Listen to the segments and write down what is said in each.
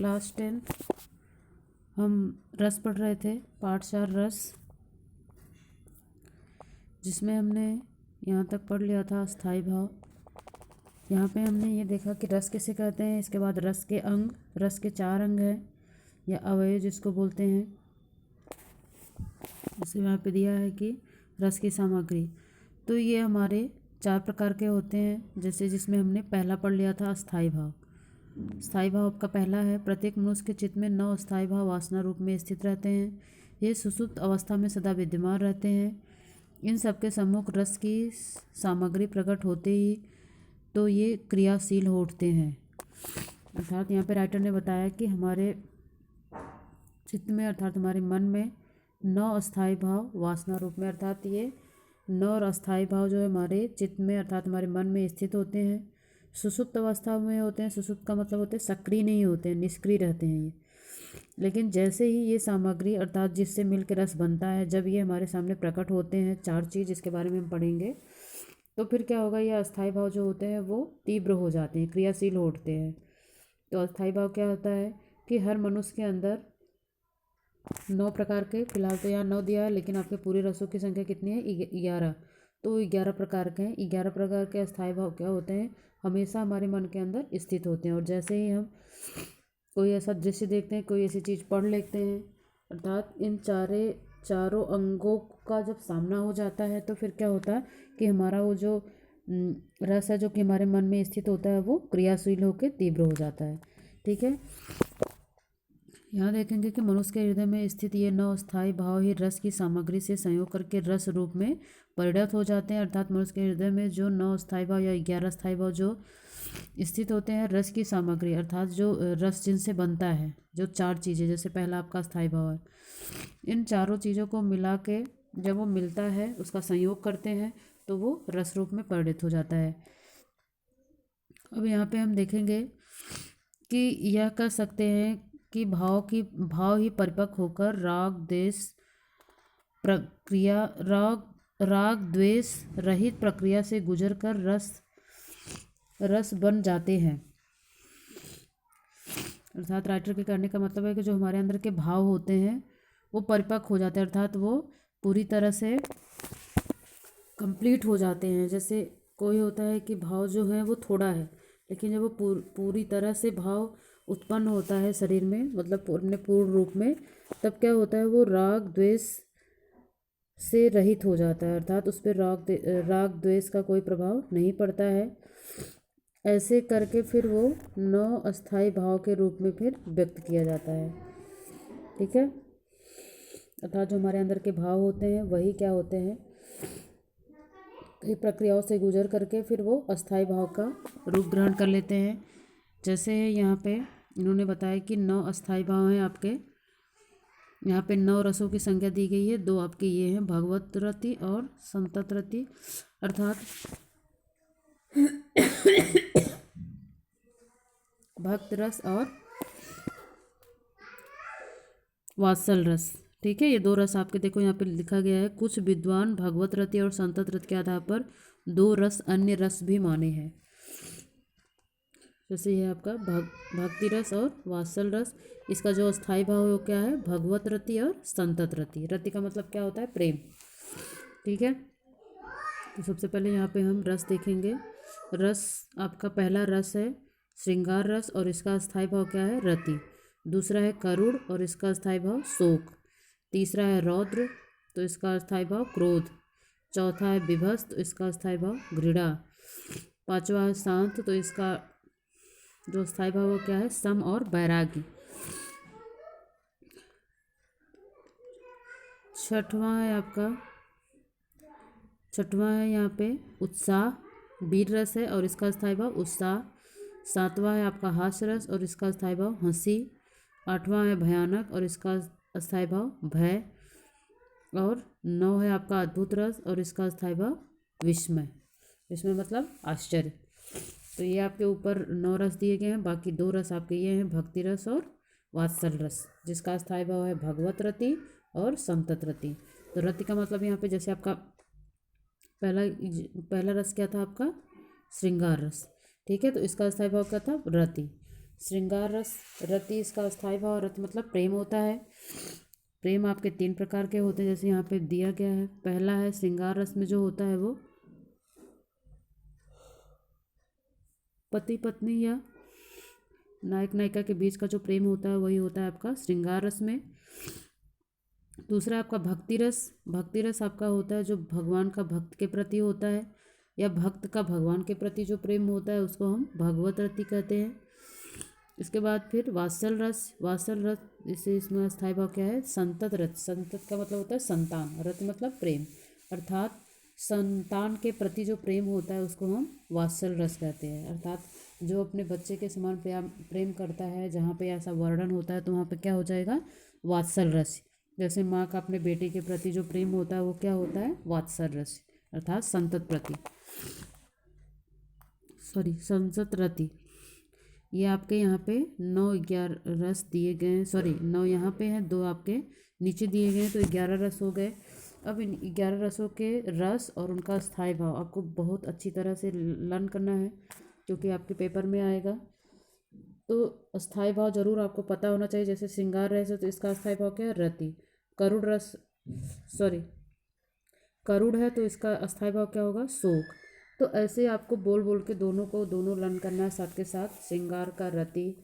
Class 10 हम रस पढ़ रहे थे, पाठ 4 रस, जिसमें हमने यहाँ तक पढ़ लिया था अस्थाई भाव। यहाँ पे हमने ये देखा कि रस किसे कहते हैं। इसके बाद रस के अंग, रस के 4 अंग हैं या अवयव जिसको बोलते हैं। इसके यहाँ पे दिया है कि रस की सामग्री, तो ये हमारे 4 प्रकार के होते हैं। जैसे जिसमें हमने पहला पढ़ लिया था अस्थाई भाव। स्थाई भाव का पहला है, प्रत्येक मनुष्य के चित्त में 9 स्थाई भाव वासना रूप में स्थित रहते हैं। ये सुसुप्त अवस्था में सदा विद्यमान रहते हैं। इन सबके सम्मुख रस की सामग्री प्रकट होते ही तो ये क्रियाशील हो उठते हैं। अर्थात यहाँ पे राइटर ने बताया कि हमारे चित्त में अर्थात हमारे मन में 9 अस्थाई भाव वासना रूप में, अर्थात ये 9 अस्थाई भाव जो है हमारे चित्त में अर्थात हमारे मन में स्थित होते हैं। सुसुप्त अवस्था में होते हैं। सुसुप्त का मतलब होते हैं सक्रिय नहीं होते हैं, निष्क्रिय रहते हैं ये। लेकिन जैसे ही ये सामग्री अर्थात जिससे मिलकर रस बनता है, जब ये हमारे सामने प्रकट होते हैं 4 चीज़, इसके बारे में हम पढ़ेंगे, तो फिर क्या होगा, ये अस्थाई भाव जो होते हैं वो तीव्र हो जाते हैं, क्रियाशील हो उठते हैं। तो अस्थाई भाव क्या होता है कि हर मनुष्य के अंदर 9 प्रकार के, फिलहाल तो यहाँ 9 दिया है, लेकिन आपके पूरे रसों की संख्या कितनी है, 11। तो 11 प्रकार के हैं। 11 प्रकार के अस्थाई भाव क्या होते हैं, हमेशा हमारे मन के अंदर स्थित होते हैं। और जैसे ही हम कोई ऐसा दृश्य देखते हैं, कोई ऐसी चीज़ पढ़ लेते हैं, अर्थात इन चारों अंगों का जब सामना हो जाता है, तो फिर क्या होता है कि हमारा वो जो रस है जो कि हमारे मन में स्थित होता है, वो क्रियाशील होकर तीव्र हो जाता है। ठीक है, यहाँ देखेंगे कि मनुष्य के हृदय में स्थित ये 9 स्थायी भाव ही रस की सामग्री से संयोग करके रस रूप में परिणत हो जाते हैं। अर्थात मनुष्य के हृदय में जो 9 स्थायी भाव या 11 स्थायी भाव जो स्थित होते हैं, रस की सामग्री अर्थात जो रस जिनसे बनता है, जो 4 चीज़ें, जैसे पहला आपका स्थायी भाव है, इन चारों चीज़ों को मिला के जब वो मिलता है, उसका संयोग करते हैं, तो वो रस रूप में परिणत हो जाता है। अब यहाँ पे हम देखेंगे कि यह कह सकते हैं कि भाव ही परिपक्व होकर राग द्वेष रहित प्रक्रिया से गुजर कर रस बन जाते हैं। अर्थात राइटर के कहने का मतलब है कि जो हमारे अंदर के भाव होते हैं वो परिपक्व हो जाते हैं, अर्थात वो पूरी तरह से कंप्लीट हो जाते हैं। जैसे कोई होता है कि भाव जो है वो थोड़ा है, लेकिन जब वो पूरी तरह से भाव उत्पन्न होता है शरीर में, मतलब अपने पूर्ण रूप में, तब क्या होता है, वो राग द्वेष से रहित हो जाता है। अर्थात उस पर राग द्वेष का कोई प्रभाव नहीं पड़ता है। ऐसे करके फिर वो 9 अस्थाई भाव के रूप में फिर व्यक्त किया जाता है। ठीक है, अर्थात जो हमारे अंदर के भाव होते हैं वही क्या होते हैं, कई प्रक्रियाओं से गुजर करके फिर वो अस्थाई भाव का रूप ग्रहण कर लेते हैं। जैसे यहाँ पे इन्होंने बताया कि 9 अस्थाई भाव हैं आपके। यहाँ पे 9 रसों की संख्या दी गई है। 2 आपके ये हैं, भगवत रति और संतत रति, अर्थात भक्त रस और वात्सल रस। ठीक है, ये 2 रस आपके देखो यहाँ पे लिखा गया है। कुछ विद्वान भगवत रति और संतत रति के आधार पर 2 रस अन्य रस भी माने हैं। जैसे ये आपका भक्ति रस और वात्सल रस। इसका जो अस्थाई भाव है वो क्या है, भगवत रति और संतत रति। रति का मतलब क्या होता है, प्रेम। ठीक है, तो सबसे पहले यहाँ पे हम रस देखेंगे। रस आपका पहला रस है श्रृंगार रस और इसका अस्थाई भाव क्या है, रति। दूसरा है करुण और इसका अस्थाई भाव शोक। तीसरा है रौद्र, तो इसका अस्थाई भाव क्रोध। चौथा है विभत्स, तो इसका अस्थाई भाव घृणा। पांचवा है शांत, तो इसका जो स्थायी भाव वो क्या है, सम और वैराग्य। छठवां है यहाँ पे उत्साह, वीर रस है और इसका स्थायी भाव उत्साह। 7वां है आपका हास्य रस और इसका स्थायी भाव हंसी। 8वां है भयानक और इसका स्थायी भाव भय। और 9 है आपका अद्भुत रस और इसका स्थायी भाव विस्मय। विस्मय मतलब आश्चर्य। तो ये आपके ऊपर 9 रस दिए गए हैं। बाकी 2 रस आपके ये हैं, भक्ति रस और वात्सल रस, जिसका स्थायी भाव है भगवत रति और संतत रति। तो रति का मतलब यहाँ पे जैसे आपका पहला रस क्या था आपका, श्रृंगार रस। ठीक है, तो इसका स्थायी भाव क्या था, रति। श्रृंगार रस रति इसका अस्थाई भाव, रति मतलब प्रेम होता है। प्रेम आपके 3 प्रकार के होते हैं जैसे यहाँ पे दिया गया है। पहला है श्रृंगार रस में जो होता है वो पति पत्नी या नायक नायिका के बीच का जो प्रेम होता है वही होता है आपका श्रृंगार रस में। दूसरा आपका भक्ति रस। भक्ति रस आपका होता है जो भगवान का भक्त के प्रति होता है या भक्त का भगवान के प्रति जो प्रेम होता है उसको हम भगवत रति कहते हैं। इसके बाद फिर वात्सल रस। वात्सल रस इसे इसमें अस्थाई भाव क्या है? संतत रस। संतत का मतलब होता है संतान, रत मतलब प्रेम, अर्थात संतान के प्रति जो प्रेम होता है उसको हम वात्सल रस कहते हैं। अर्थात जो अपने बच्चे के समान प्रेम करता है, जहाँ पे ऐसा वर्णन होता है तो वहाँ पे क्या हो जाएगा? वात्सल रस। जैसे माँ का अपने बेटे के प्रति जो प्रेम होता है वो क्या होता है? वात्सल रस, अर्थात संतत प्रति संतत रति। ये आपके यहाँ पे 9-11 रस दिए गए हैं, 9 यहाँ पे हैं, 2 आपके नीचे दिए गए हैं, तो 11 रस हो गए। अब इन 11 रसों के रस और उनका स्थायी भाव आपको बहुत अच्छी तरह से लर्न करना है क्योंकि आपके पेपर में आएगा। तो स्थायी भाव जरूर आपको पता होना चाहिए। जैसे श्रृंगार रस है तो इसका स्थायी भाव क्या है? रति। करुण रस करुण है तो इसका अस्थायी भाव क्या होगा? शोक। तो ऐसे आपको बोल बोल के दोनों लर्न करना है साथ के साथ। श्रृंगार का रति,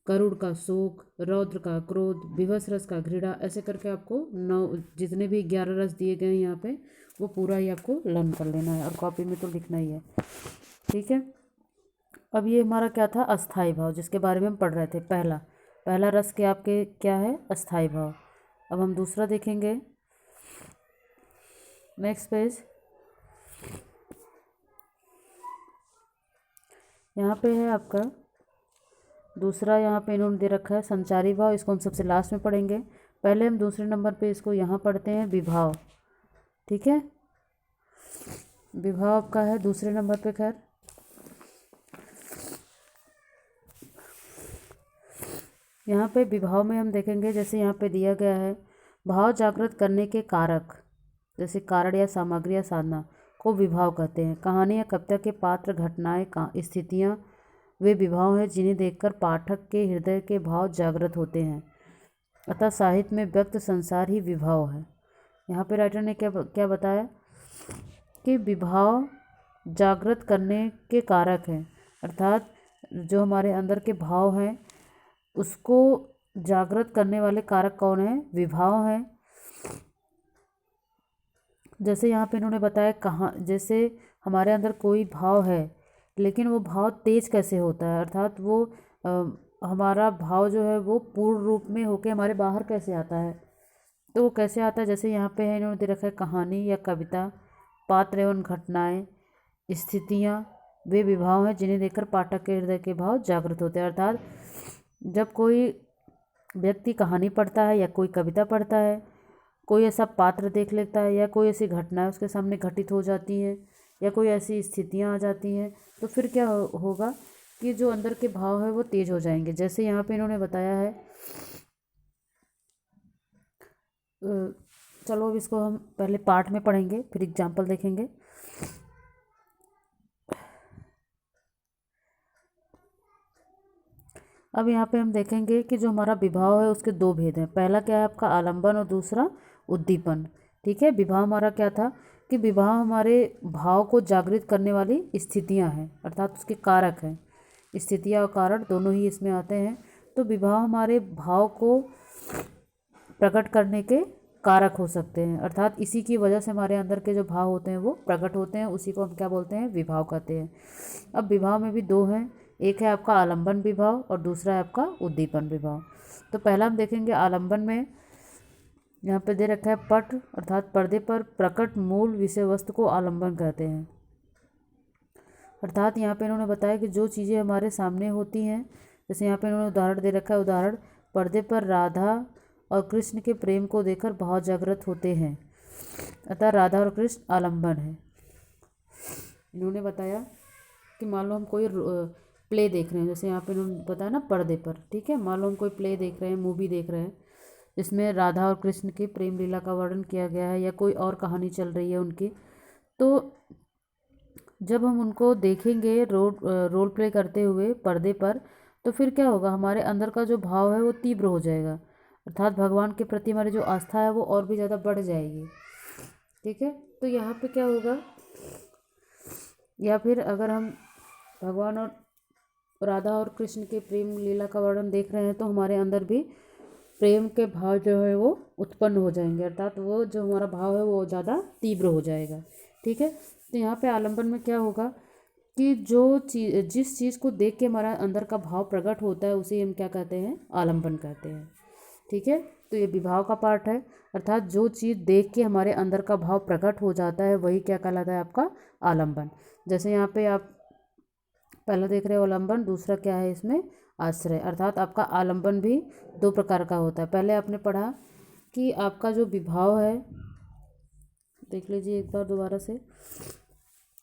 करुण का शोक, रौद्र का क्रोध, विवश रस का घृणा, ऐसे करके आपको 9 जितने भी 11 रस दिए गए हैं यहाँ पे वो पूरा ही आपको लर्न कर लेना है और कॉपी में तो लिखना ही है, ठीक है। अब ये हमारा क्या था? अस्थाई भाव, जिसके बारे में हम पढ़ रहे थे। पहला रस के आपके क्या है? अस्थाई भाव। अब हम दूसरा देखेंगे, नेक्स्ट पेज। यहाँ पे है आपका दूसरा, यहाँ पे इन्होंने दे रखा है संचारी भाव। इसको हम सबसे लास्ट में पढ़ेंगे। पहले हम दूसरे नंबर पे इसको यहाँ पढ़ते हैं, विभाव, ठीक है। विभाव आपका है दूसरे नंबर पे। खैर यहाँ पे विभाव में हम देखेंगे, जैसे यहाँ पे दिया गया है भाव जागृत करने के कारक, जैसे कारण या सामग्री या साधना को विभाव कहते हैं। कहानी या कविता के पात्र, घटनाएं, स्थितियाँ वे विभाव हैं जिन्हें देखकर पाठक के हृदय के भाव जागृत होते हैं। अतः साहित्य में व्यक्त संसार ही विभाव है। यहाँ पे राइटर ने क्या बताया कि विभाव जागृत करने के कारक हैं, अर्थात जो हमारे अंदर के भाव हैं उसको जागृत करने वाले कारक कौन है? विभाव हैं। जैसे यहाँ पे इन्होंने बताया कहाँ, जैसे हमारे अंदर कोई भाव है लेकिन वो भाव तेज कैसे होता है, अर्थात वो हमारा भाव जो है वो पूर्ण रूप में होके हमारे बाहर कैसे आता है। तो वो कैसे आता है? जैसे यहाँ पे है, इन्होंने दे रखा है कहानी या कविता, पात्र एवं घटनाएं, स्थितियाँ वे विभाव हैं जिन्हें देखकर पाठक के हृदय के भाव जागृत होते हैं। अर्थात जब कोई व्यक्ति कहानी पढ़ता है या कोई कविता पढ़ता है, कोई ऐसा पात्र देख लेता है या कोई ऐसी घटना उसके सामने घटित हो जाती है या कोई ऐसी स्थितियाँ आ जाती हैं, तो फिर क्या होगा कि जो अंदर के भाव है वो तेज हो जाएंगे। जैसे यहाँ पे इन्होंने बताया है, चलो अब इसको हम पहले पार्ट में पढ़ेंगे फिर एग्जाम्पल देखेंगे। अब यहाँ पे हम देखेंगे कि जो हमारा विभाव है उसके 2 भेद हैं। पहला क्या है आपका? आलंबन और दूसरा उद्दीपन, ठीक है। विभाव हमारा क्या था कि विभाव हमारे भाव को जागृत करने वाली स्थितियाँ हैं, अर्थात उसके कारक हैं। स्थितियाँ और कारण दोनों ही इसमें आते हैं। तो विभाव हमारे भाव को प्रकट करने के कारक हो सकते हैं, अर्थात इसी की वजह से हमारे अंदर के जो भाव होते हैं वो प्रकट होते हैं, उसी को हम क्या बोलते हैं? विभाव कहते हैं। अब विभाव में भी 2 हैं, एक है आपका आलंबन विभाव और दूसरा है आपका उद्दीपन विभाव। तो पहला हम देखेंगे आलंबन में, यहाँ पे दे रखा है पट, अर्थात पर्दे पर प्रकट मूल विषय वस्तु को आलंबन कहते हैं। अर्थात यहाँ पे इन्होंने बताया कि जो चीज़ें हमारे सामने होती हैं, जैसे यहाँ पे इन्होंने उदाहरण दे रखा है, उदाहरण पर्दे पर राधा और कृष्ण के प्रेम को देखकर भाव जागृत होते हैं, अतः राधा और कृष्ण आलंबन है। इन्होंने बताया कि मान लो हम कोई प्ले देख रहे हैं, जैसे यहाँ पे इन्होंने बताया ना पर्दे पर, ठीक है। मान लो हम कोई प्ले देख रहे हैं, मूवी देख रहे हैं जिसमें राधा और कृष्ण की प्रेम लीला का वर्णन किया गया है या कोई और कहानी चल रही है उनकी, तो जब हम उनको देखेंगे रोल प्ले करते हुए पर्दे पर, तो फिर क्या होगा, हमारे अंदर का जो भाव है वो तीव्र हो जाएगा, अर्थात भगवान के प्रति हमारी जो आस्था है वो और भी ज़्यादा बढ़ जाएगी। ठीक है, तो यहाँ पे क्या होगा, या फिर अगर हम भगवान और राधा और कृष्ण के प्रेम लीला का वर्णन देख रहे हैं तो हमारे अंदर भी प्रेम के भाव जो है वो उत्पन्न हो जाएंगे, अर्थात वो जो हमारा भाव है वो ज़्यादा तीव्र हो जाएगा। ठीक है, तो यहाँ पे आलम्बन में क्या होगा कि जिस चीज़ को देख के हमारा अंदर का भाव प्रकट होता है उसे हम क्या कहते हैं, आलम्बन कहते हैं। ठीक है, तो ये विभाव का पार्ट है, अर्थात जो चीज़ देख के हमारे अंदर का भाव प्रकट हो जाता है वही क्या कहलाता है, आपका आलम्बन। जैसे यहाँ पे आप पहला देख रहे हो आलम्बन, दूसरा क्या है इसमें, आश्रय। अर्थात आपका आलम्बन भी दो प्रकार का होता है। पहले आपने पढ़ा कि आपका जो विभाव है, देख लीजिए एक बार दोबारा से,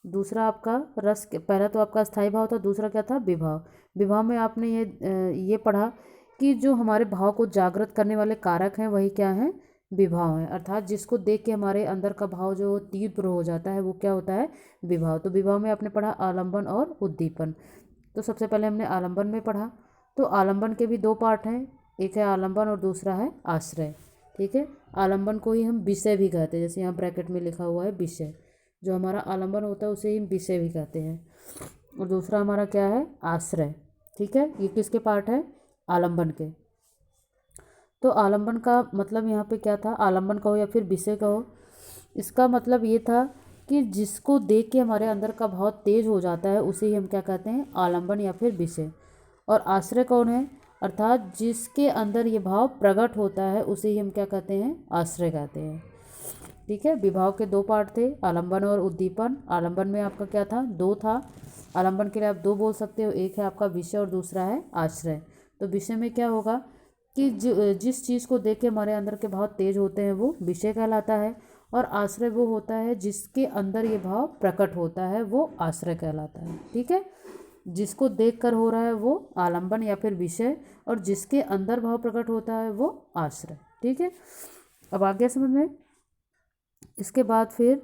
दूसरा आपका रस, पहला तो आपका स्थायी भाव था, दूसरा क्या था, विभाव। विभाव में आपने ये पढ़ा कि जो हमारे भाव को जागृत करने वाले कारक हैं वही क्या हैं, विभाव है। अर्थात जिसको देख के हमारे अंदर का भाव जो तीव्र हो जाता है वो क्या होता है, विभाव। तो विभाव में आपने पढ़ा आलम्बन और उद्दीपन। तो सबसे पहले हमने आलम्बन में पढ़ा, तो आलम्बन के भी दो पार्ट हैं, एक है आलम्बन और दूसरा है आश्रय। ठीक है, आलम्बन को ही हम विषय भी कहते हैं, जैसे यहाँ ब्रैकेट में लिखा हुआ है विषय, जो हमारा आलम्बन होता है उसे हम विषय भी कहते हैं। और दूसरा हमारा क्या है, आश्रय। ठीक है, ये किसके पार्ट है, आलम्बन के। तो आलम्बन का मतलब यहाँ पे क्या था, आलम्बन कहो या फिर विषय कहो, इसका मतलब ये था कि जिसको देख के हमारे अंदर का भाव तेज हो जाता है उसे ही हम क्या कहते हैं, आलम्बन या फिर विषय। और आश्रय कौन है, अर्थात जिसके अंदर ये भाव प्रकट होता है उसे ही हम क्या कहते हैं, आश्रय कहते हैं। ठीक है, विभाव के दो पार्ट थे, आलम्बन और उद्दीपन। आलम्बन में आपका क्या था, दो था, आलम्बन के लिए आप दो बोल सकते हो, एक है आपका विषय और दूसरा है आश्रय। तो विषय में क्या होगा कि जिस चीज़ को देख के हमारे अंदर के भाव तेज होते हैं वो विषय कहलाता है, और आश्रय वो होता है जिसके अंदर ये भाव प्रकट होता है वो आश्रय कहलाता है। ठीक है, जिसको देख कर हो रहा है वो आलम्बन या फिर विषय, और जिसके अंदर भाव प्रकट होता है वो आश्रय। ठीक है, अब आ गया समझ में। इसके बाद फिर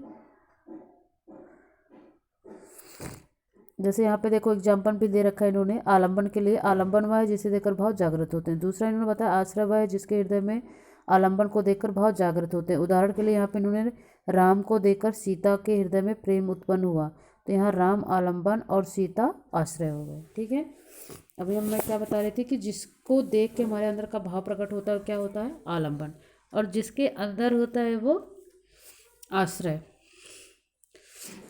जैसे यहाँ पे देखो एग्जाम्पल भी दे रखा है इन्होंने, आलम्बन के लिए आलम्बन वह है जिसे देखकर भाव जागृत होते हैं। दूसरा इन्होंने बताया आश्रय वह है जिसके हृदय में आलम्बन को देखकर भाव जागृत होते हैं। उदाहरण के लिए यहाँ पे इन्होंने राम को देखकर सीता के हृदय में प्रेम उत्पन्न हुआ, तो यहाँ राम आलम्बन और सीता आश्रय हो गए। ठीक है, अभी मैं क्या बता रही थी कि जिसको देख के हमारे अंदर का भाव प्रकट होता है क्या होता है, आलम्बन, और जिसके अंदर होता है वो आश्रय।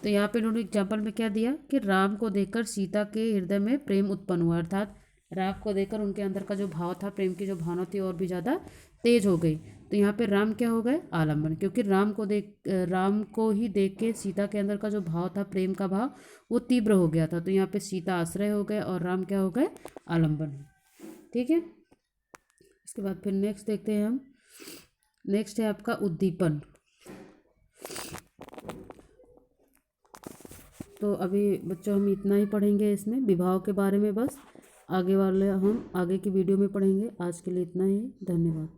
तो यहाँ पे इन्होंने एग्जाम्पल में क्या दिया कि राम को देखकर सीता के हृदय में प्रेम उत्पन्न हुआ, अर्थात राम को देखकर उनके अंदर का जो भाव था, प्रेम की जो भावना थी और भी ज़्यादा तेज हो गई। तो यहाँ पे राम क्या हो गए, आलम्बन, क्योंकि राम को ही देख के सीता के अंदर का जो भाव था, प्रेम का भाव, वो तीव्र हो गया था। तो यहाँ पे सीता आश्रय हो गए और राम क्या हो गए, आलम्बन। ठीक है, इसके बाद फिर नेक्स्ट देखते हैं हम। नेक्स्ट है आपका उद्दीपन। तो अभी बच्चों हम इतना ही पढ़ेंगे इसमें विभाव के बारे में, बस आगे वाले हम आगे की वीडियो में पढ़ेंगे। आज के लिए इतना ही, धन्यवाद।